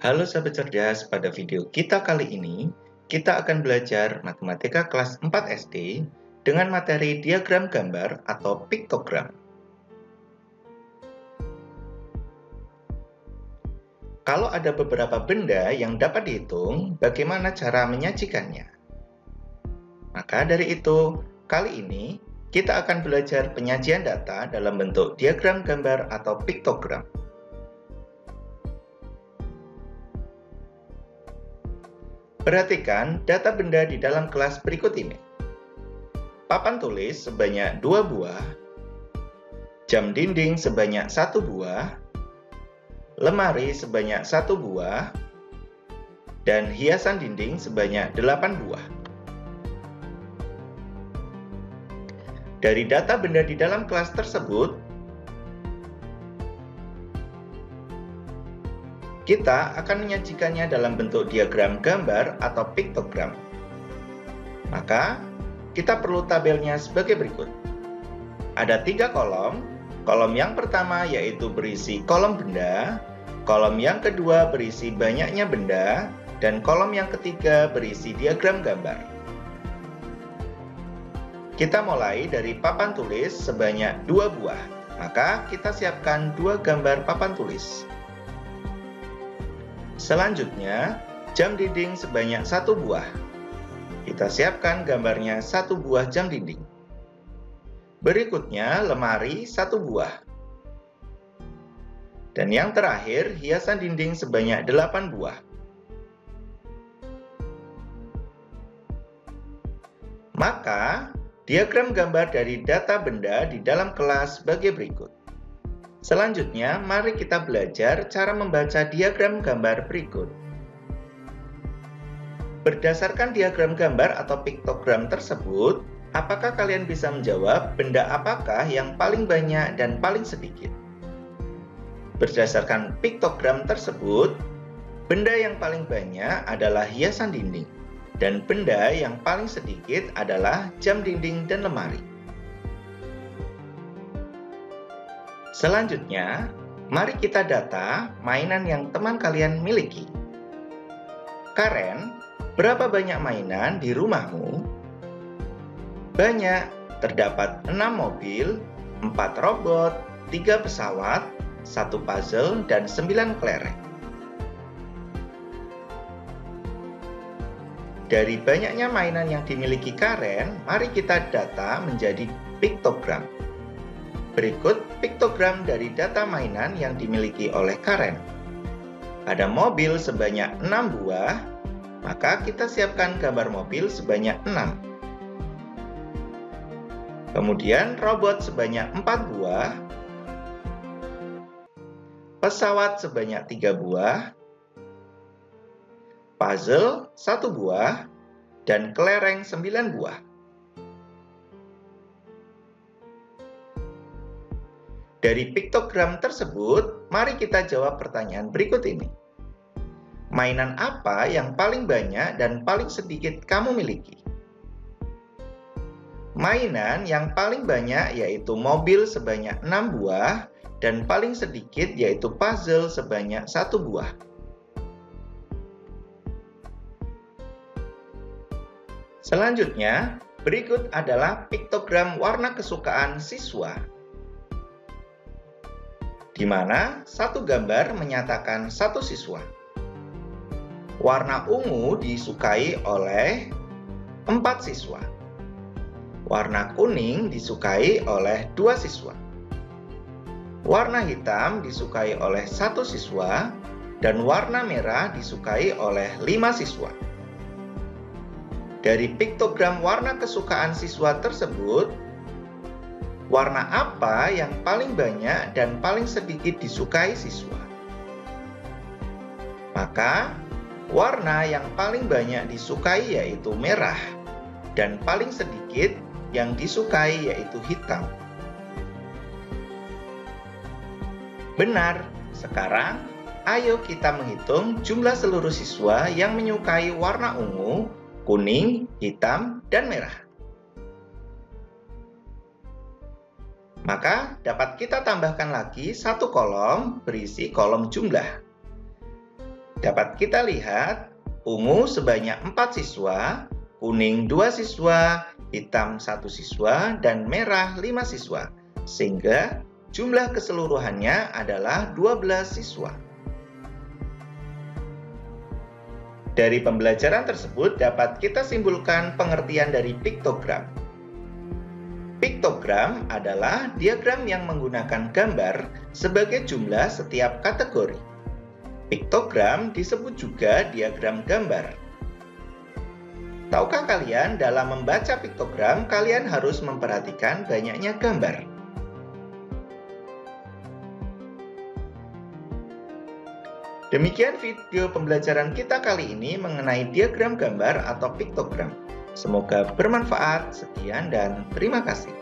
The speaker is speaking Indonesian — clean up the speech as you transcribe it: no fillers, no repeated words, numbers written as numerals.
Halo sahabat cerdas, pada video kita kali ini, kita akan belajar matematika kelas 4 SD dengan materi diagram gambar atau piktogram. Kalau ada beberapa benda yang dapat dihitung, bagaimana cara menyajikannya? Maka dari itu, kali ini kita akan belajar penyajian data dalam bentuk diagram gambar atau piktogram. Perhatikan data benda di dalam kelas berikut ini. Papan tulis sebanyak 2 buah, jam dinding sebanyak 1 buah, lemari sebanyak 1 buah, dan hiasan dinding sebanyak 8 buah. Dari data benda di dalam kelas tersebut, kita akan menyajikannya dalam bentuk diagram gambar atau piktogram. Maka, kita perlu tabelnya sebagai berikut. Ada 3 kolom. Kolom yang pertama yaitu berisi kolom benda, kolom yang kedua berisi banyaknya benda, dan kolom yang ketiga berisi diagram gambar. Kita mulai dari papan tulis sebanyak 2 buah. Maka, kita siapkan 2 gambar papan tulis. Selanjutnya, jam dinding sebanyak 1 buah. Kita siapkan gambarnya 1 buah jam dinding. Berikutnya, lemari 1 buah. Dan yang terakhir, hiasan dinding sebanyak 8 buah. Maka, diagram gambar dari data benda di dalam kelas sebagai berikut. Selanjutnya, mari kita belajar cara membaca diagram gambar berikut. Berdasarkan diagram gambar atau piktogram tersebut, apakah kalian bisa menjawab benda apakah yang paling banyak dan paling sedikit? Berdasarkan piktogram tersebut, benda yang paling banyak adalah hiasan dinding, dan benda yang paling sedikit adalah jam dinding dan lemari. Selanjutnya, mari kita data mainan yang teman kalian miliki. Karen, berapa banyak mainan di rumahmu? Banyak, terdapat 6 mobil, 4 robot, 3 pesawat, 1 puzzle, dan 9 kelereng. Dari banyaknya mainan yang dimiliki Karen, mari kita data menjadi piktogram. Berikut piktogram dari data mainan yang dimiliki oleh Karen. Ada mobil sebanyak 6 buah, maka kita siapkan gambar mobil sebanyak 6. Kemudian robot sebanyak 4 buah, pesawat sebanyak 3 buah, puzzle 1 buah, dan kelereng 9 buah. Dari piktogram tersebut, mari kita jawab pertanyaan berikut ini. Mainan apa yang paling banyak dan paling sedikit kamu miliki? Mainan yang paling banyak yaitu mobil sebanyak 6 buah dan paling sedikit yaitu puzzle sebanyak 1 buah. Selanjutnya, berikut adalah piktogram warna kesukaan siswa, di mana satu gambar menyatakan satu siswa. Warna ungu disukai oleh 4 siswa. Warna kuning disukai oleh 2 siswa. Warna hitam disukai oleh 1 siswa, dan warna merah disukai oleh 5 siswa. Dari piktogram warna kesukaan siswa tersebut, warna apa yang paling banyak dan paling sedikit disukai siswa? Maka, warna yang paling banyak disukai yaitu merah, dan paling sedikit yang disukai yaitu hitam. Benar, sekarang ayo kita menghitung jumlah seluruh siswa yang menyukai warna ungu, kuning, hitam, dan merah. Maka dapat kita tambahkan lagi 1 kolom berisi kolom jumlah. Dapat kita lihat, ungu sebanyak 4 siswa, kuning 2 siswa, hitam 1 siswa, dan merah 5 siswa. Sehingga jumlah keseluruhannya adalah 12 siswa. Dari pembelajaran tersebut dapat kita simpulkan pengertian dari piktogram. Piktogram adalah diagram yang menggunakan gambar sebagai jumlah setiap kategori. Piktogram disebut juga diagram gambar. Tahukah kalian, dalam membaca piktogram, kalian harus memperhatikan banyaknya gambar. Demikian video pembelajaran kita kali ini mengenai diagram gambar atau piktogram. Semoga bermanfaat. Sekian dan terima kasih.